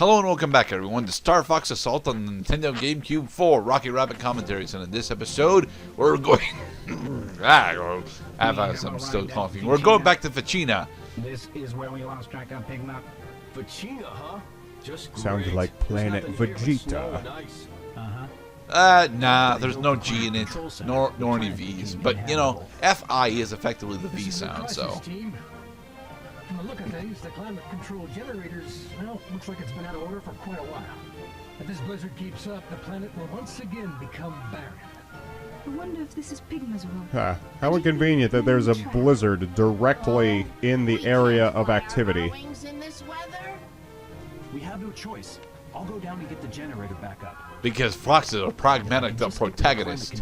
Hello and welcome back, everyone, to StarFox Assault on the Nintendo GameCube for Rocket Rabbit Commentaries. And in this episode, we're going... I'm still coughing. We're going back to Fichina. This is where we lost track of Pigma. Fichina, huh? Just sounds great. like Planet Vegeta. Nah, there's no G in it, nor any V's. But, you know, F-I is effectively the V sound, so... From the look of things, the climate control generators, well, looks like it's been out of order for quite a while. If this blizzard keeps up, the planet will once again become barren. I wonder if this is Pigma's world. How inconvenient that there's a blizzard directly in the area of activity. We have no choice. I'll go down and get the generator back up. Because Fox is a pragmatic protagonist.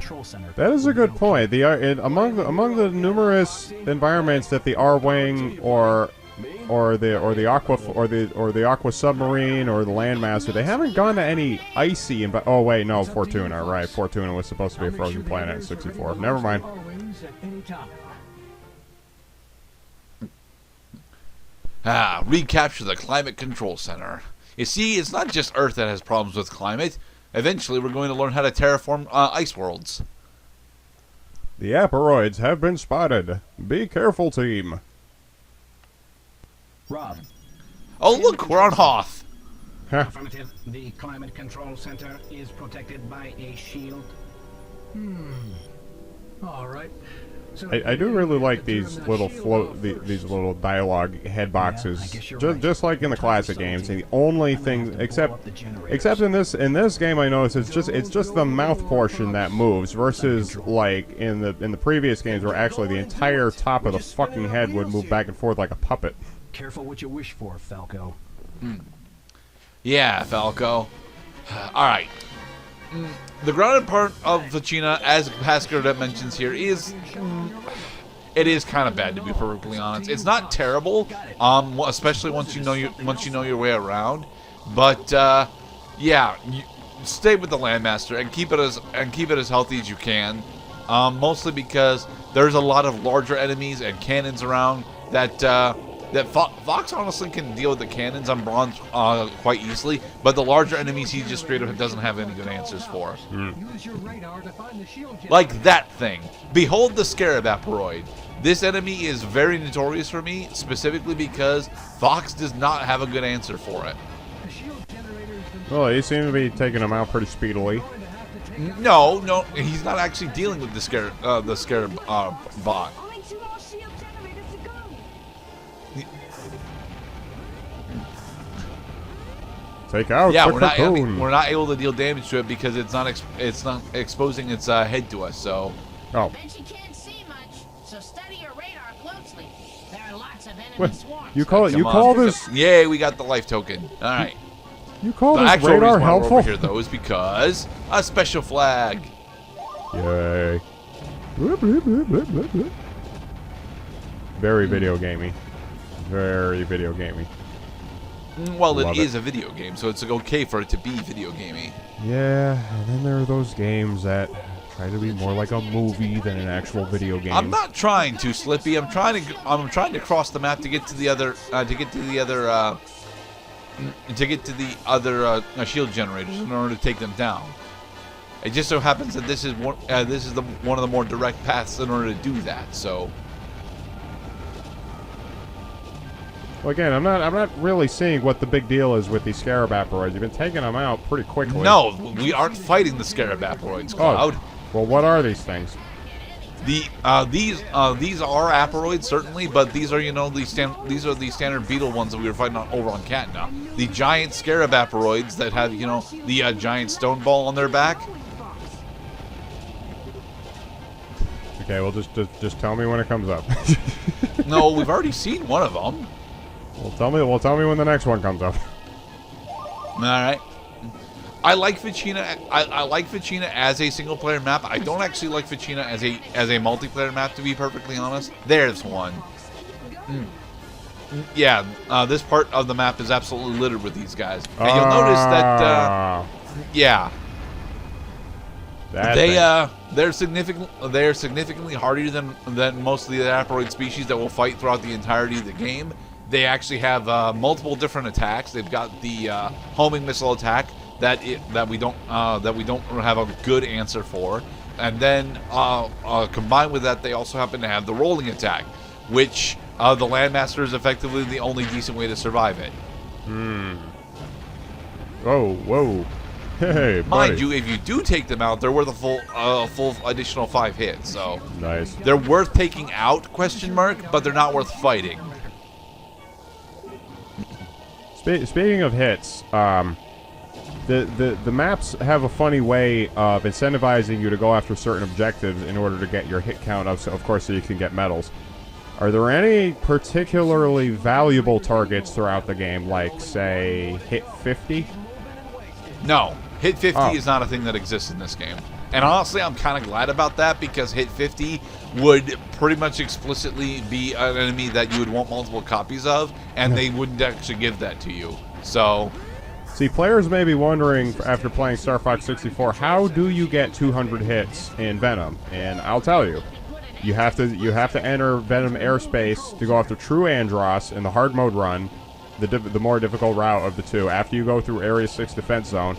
That is a good point. Among the numerous environments that the R-wing or the aqua submarine or the landmaster, they haven't gone to any icy oh wait, no, Fortuna, right? Fortuna was supposed to be a frozen planet in 64. Never mind. Recapture the climate control center. You see, it's not just Earth that has problems with climate. Eventually, we're going to learn how to terraform ice worlds. The aperoids have been spotted. Be careful, team. Rob. Oh, look, we're on Hoth. Affirmative. The climate control center is protected by a shield. All right. So I do really like these little these little dialogue head boxes, just like in the classic games. And the only thing, except in this game, I noticed it's just the mouth portion that moves, versus like in the previous games where actually the entire top of the fucking head would move back and forth like a puppet. Careful what you wish for, Falco. Yeah, Falco. All right. The grounded part of Fichina, as Pascal mentions here, is it is kind of bad, to be perfectly honest. It's not terrible, especially once you know your way around. But yeah, you stay with the Landmaster and keep it as healthy as you can. Mostly because there's a lot of larger enemies and cannons around that Fox honestly can deal with the cannons on Bronze quite easily, but the larger enemies he just straight up doesn't have any good answers for. Like that thing. Behold the Scarab Aperoid. This enemy is very notorious for me, specifically because Fox does not have a good answer for it. Well, he seems to be taking him out pretty speedily. No, he's not actually dealing with the Scarab bot. Take out yeah, the we're not able to deal damage to it because it's not exposing its head to us. So. Oh. Bet you can't see much, so study your radar closely. There are lots of enemy swarms. You call this? Yay, we got the life token. All right. You call the this actual radar reason why helpful? we're over here, though, is because a special flag. Yay. Very video gamey. Very video gamey. Well, it is a video game, so it's okay for it to be video gamey. Yeah, and then there are those games that try to be more like a movie than an actual video game. I'm not trying to, Slippy. I'm trying to cross the map to get to the other shield generators in order to take them down. It just so happens that this is one of the more direct paths in order to do that. So. Well, again, I'm not really seeing what the big deal is with these Scarab Aperoids. You've been taking them out pretty quickly. No, we aren't fighting the Scarab Aperoids, Cloud. Oh, well, what are these things? These are Aperoids certainly, but these are these are the standard beetle ones that we were fighting over on Katna. The giant Scarab Aperoids that have the giant stone ball on their back. Okay, well just tell me when it comes up. No, we've already seen one of them. Well, tell me when the next one comes up. All right. I like Fichina. I like Fichina as a single-player map. I don't actually like Fichina as a multiplayer map, to be perfectly honest. There's one. Yeah, this part of the map is absolutely littered with these guys, and you'll notice that. Yeah. They're significantly harder than most of the Aperoid species that will fight throughout the entirety of the game. They actually have multiple different attacks. They've got the homing missile attack that we don't have a good answer for, and then combined with that, they also happen to have the rolling attack, which the Landmaster is effectively the only decent way to survive it. Whoa, whoa. Hey, buddy. Mind you, if you do take them out, they're worth a full additional 5 hits. So nice. They're worth taking out, but they're not worth fighting. Speaking of hits, the maps have a funny way of incentivizing you to go after certain objectives in order to get your hit count up, so of course, so you can get medals. Are there any particularly valuable targets throughout the game, like, say, hit 50? No. Hit 50 is not a thing that exists in this game. And honestly, I'm kind of glad about that, because hit 50 would pretty much explicitly be an enemy that you would want multiple copies of, and they wouldn't actually give that to you. So... See, players may be wondering, after playing StarFox 64, how do you get 200 hits in Venom? And I'll tell you. You have to enter Venom airspace to go after True Andross in the hard mode run, the more difficult route of the two. After you go through Area 6 defense zone,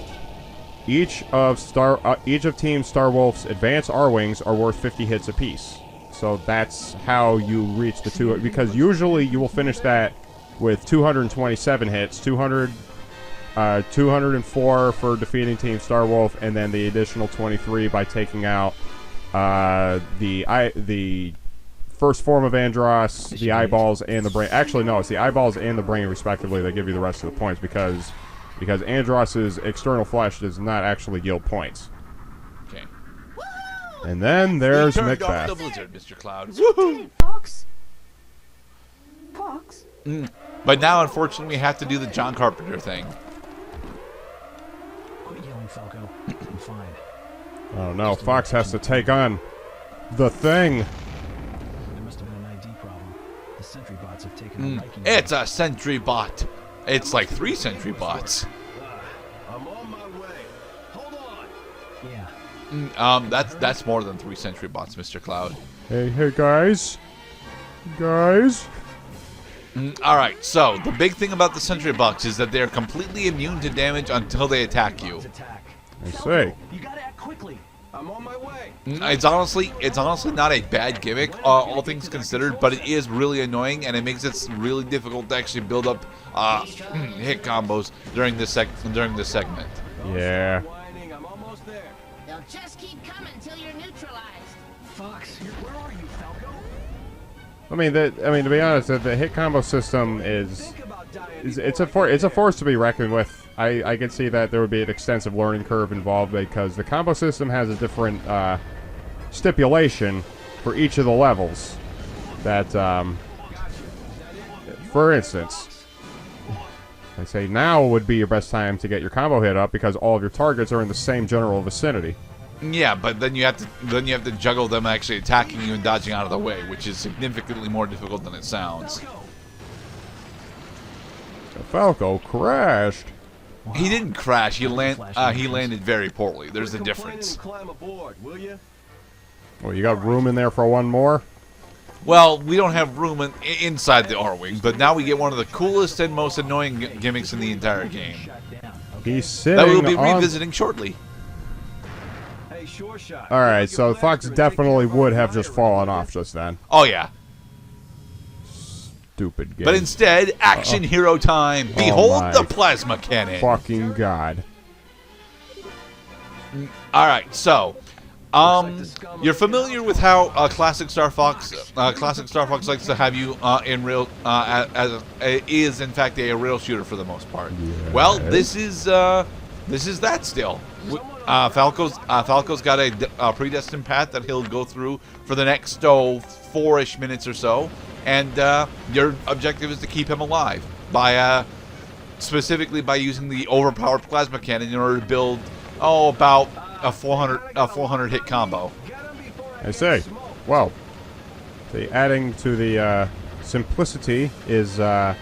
each of Team Starwolf's advanced R-Wings are worth 50 hits apiece. So that's how you reach the two, because usually you will finish that with 227 hits, 204 for defeating Team Starwolf, and then the additional 23 by taking out the first form of Andross, the eyeballs, and the brain. Actually, no, it's the eyeballs and the brain, respectively, that give you the rest of the points, because Andross's external flesh does not actually yield points. Okay. And then there's Macbeth. Macbeth. The blizzard, Mr. Cloud. Fox? Fox? But now, unfortunately, we have to do the John Carpenter thing. Quit yelling, Falco. I'm fine. Oh no, Fox has to take on the Thing. There must have been an ID problem. The sentry bots have taken a liking. It's a sentry bot. It's like 3 sentry bots. I'm on my way. Hold on. Yeah. That's more than 3 sentry bots, Mr. Cloud. Hey guys. All right, so the big thing about the sentry bots is that they're completely immune to damage until they attack you. I see. You gotta act quickly. I'm on my way. It's honestly not a bad gimmick, all things considered, but it is really annoying, and it makes it really difficult to actually build up hit combos during this segment. Yeah. Whining, I'm almost there. They'll just keep coming till you're neutralized. Fox, where are you, Falco? I mean, to be honest, the hit combo system is it's a force to be reckoned with. I can see that there would be an extensive learning curve involved, because the combo system has a different stipulation for each of the levels. That, for instance, I say now would be your best time to get your combo hit up, because all of your targets are in the same general vicinity. Yeah, but then you have to juggle them actually attacking you and dodging out of the way, which is significantly more difficult than it sounds. Falco crashed. He didn't crash. He landed very poorly. There's a difference. Climb aboard, will you? Well, you got room in there for one more? Well, we don't have room inside the R-Wing, but now we get one of the coolest and most annoying gimmicks in the entire game. He's sitting That we'll be on... revisiting shortly. Hey, sure shot. Alright, so Fox definitely would have just fallen off just then. Oh, yeah. Stupid game. But instead, action hero time. Behold my the plasma cannon. Fucking God. All right, so you're familiar with how classic StarFox likes to have you in real is in fact a rail shooter for the most part. Yeah. Well, this is that still. Falco's got a predestined path that he'll go through for the next 4-ish minutes or so. And your objective is to keep him alive by specifically by using the overpowered plasma cannon in order to build about a 400 hit combo. I say, well, adding to the simplicity is at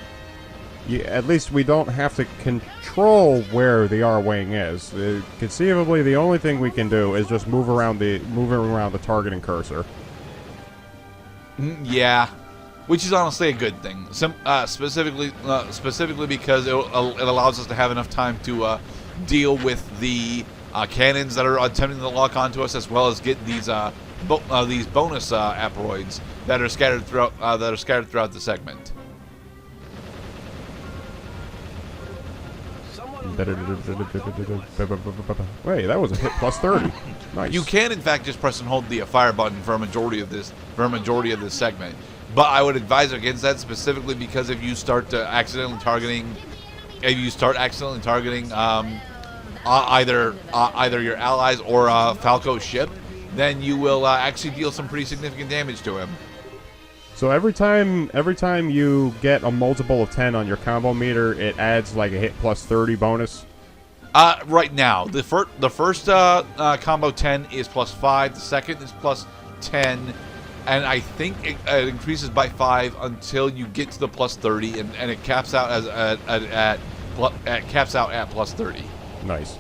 least we don't have to control where the R-Wing is. Conceivably, the only thing we can do is just moving around the targeting cursor. Yeah. which is honestly a good thing. Specifically because it allows us to have enough time to deal with the cannons that are attempting to lock onto us, as well as get these bonus asteroids that are scattered throughout the segment. Wait, that was a hit plus 30. Nice. You can, in fact, just press and hold the fire button for a majority of this segment, but I would advise against that, specifically because if you start accidentally targeting either your allies or Falco's ship, then you will actually deal some pretty significant damage to him. So every time you get a multiple of 10 on your combo meter, it adds like a hit plus 30 bonus. Right now, the first combo 10 is plus 5. The second is plus 10, and I think it increases by 5 until you get to the plus 30, and it caps out at plus 30. Nice.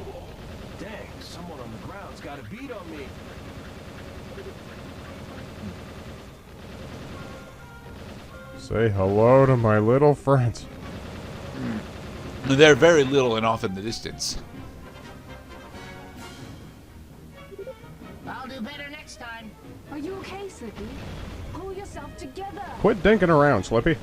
Dang, someone on the ground's got a beat on me. Say hello to my little friends. They're very little and off in the distance. I'll do better next time. Are you okay, Slippy? Pull yourself together. Quit dinking around, Slippy.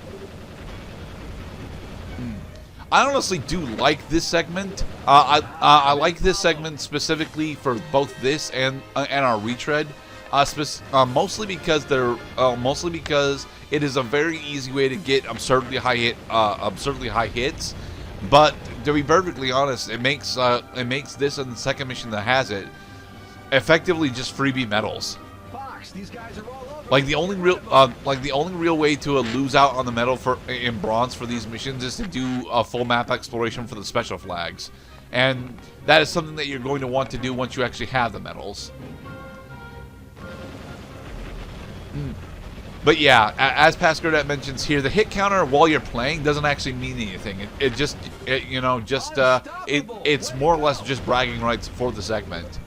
I honestly do like this segment. I like this segment specifically for both this and our retread. Mostly because it is a very easy way to get absurdly high hits. But to be perfectly honest, it makes this and the second mission that has it effectively just freebie medals. Fox, these guys are all over. Like the only real way to lose out on the medal in bronze for these missions is to do a full map exploration for the special flags, and that is something that you're going to want to do once you actually have the medals. But yeah, as Pascaret mentions here, the hit counter while you're playing doesn't actually mean anything. It's more or less just bragging rights for the segment.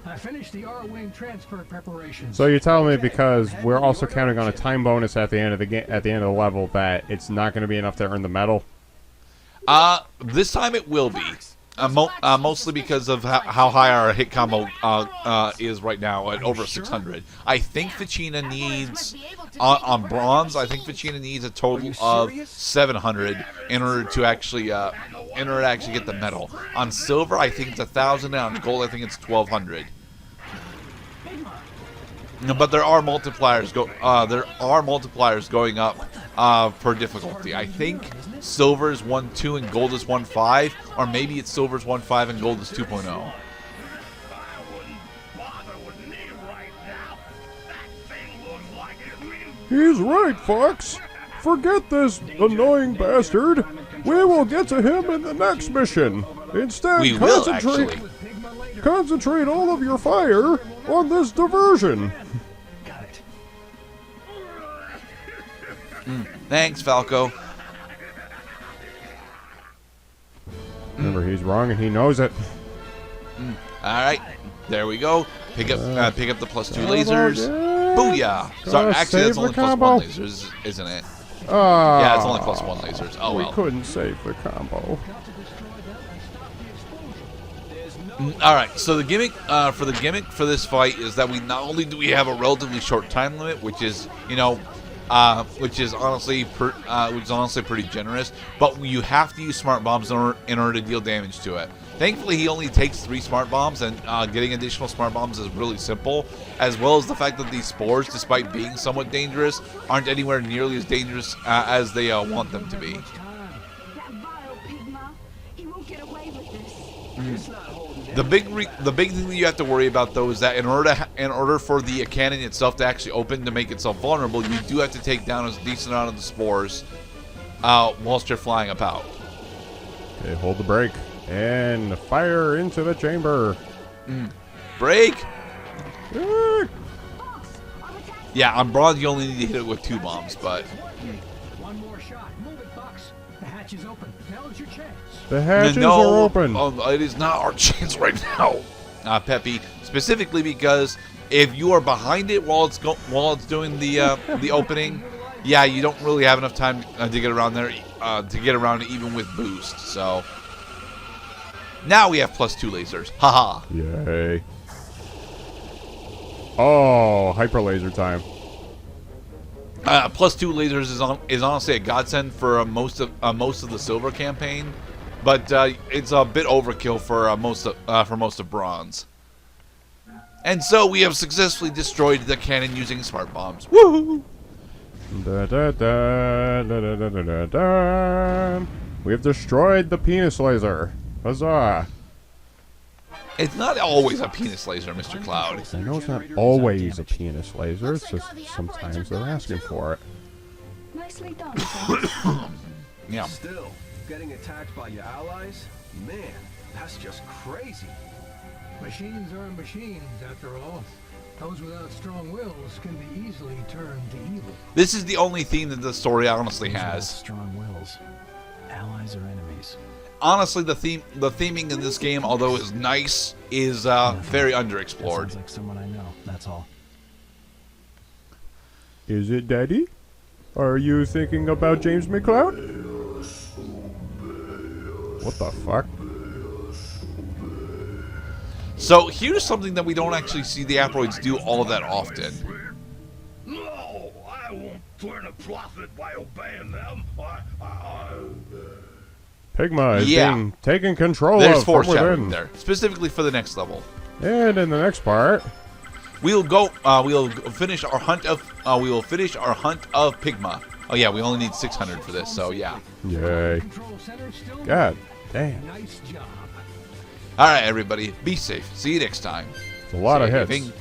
I finished the R-wing transfer preparations. So you're telling me because we're also counting on a time bonus at the end of the game, at the end of the level, that it's not going to be enough to earn the medal? This time it will be. Mostly because of how high our hit combo is right now at over 600. I think Fichina needs on bronze. I think Fichina needs a total of 700 in order to actually get the medal. On silver, I think it's 1,000, and on gold, I think it's 1,200. But there are multipliers going up per difficulty. I think silver is 1.2 and gold is 1.5, or maybe it's silver's 1.5 and gold is 2.0. He's right, Fox. Forget this annoying bastard. We will get to him in the next mission. Instead, We will, actually. Concentrate all of your fire on this diversion. Got it. Thanks, Falco. Remember, he's wrong and he knows it. All right, there we go. Pick up the +2 lasers. Booyah! Sorry, actually, that's only +1 lasers, isn't it? Yeah, it's only +1 lasers. Oh well. We couldn't save the combo. All right, so the gimmick for this fight is that we not only do we have a relatively short time limit, which is honestly pretty generous, but you have to use smart bombs in order to deal damage to it. Thankfully, he only takes 3 smart bombs, and getting additional smart bombs is really simple, as well as the fact that these spores, despite being somewhat dangerous, aren't anywhere nearly as dangerous as they want them to be. That vile Pigma. He won't get away with this. The big thing that you have to worry about, though, is that in order for the cannon itself to actually open to make itself vulnerable, you do have to take down a decent amount of the spores whilst you're flying about. Okay, hold the brake and fire into the chamber. Break. Yeah, on bronze you only need to hit it with 2 bombs, but One more shot. Move it, Fox. The hatch is open. Now's your chance. The hatches no, are open. It is not our chance right now, Peppy. Specifically because if you are behind it while it's doing the opening, yeah, you don't really have enough time to get around there, to get around even with boost. So now we have +2 lasers. Haha. Yay. Oh, hyper laser time. +2 lasers is honestly a godsend for most of the silver campaign, but it's a bit overkill for most of bronze. And so we have successfully destroyed the cannon using smart bombs. Woohoo! Da, da, da, da, da, da, da, da. We have destroyed the penis laser. Huzzah! It's not always a penis laser, Mr. Cloud. I know it's not always a penis laser. It's just sometimes they're asking for it. Nicely done, Sam. Yeah. Still, getting attacked by your allies? Man, that's just crazy. Machines are machines, after all. Those without strong wills can be easily turned to evil. This is the only theme that the story honestly has. Strong wills, allies or enemies. Honestly, the theming in this game, although it's nice, is very underexplored. Sounds like someone I know. That's all. Is it, Daddy? Are you thinking about James McCloud? What the fuck? So here's something that we don't actually see the Aproids do all that often. No, I won't turn a profit by obeying them. Pigma is Yeah. being taken control There's of from foreshadowing within. there, specifically for the next level. And in the next part, We'll finish our hunt of Pigma. Oh yeah, we only need 600 for this, so yeah. yay. Control center still God damn. nice job. All right, everybody, be safe. See you next time. It's a lot of hits. Saving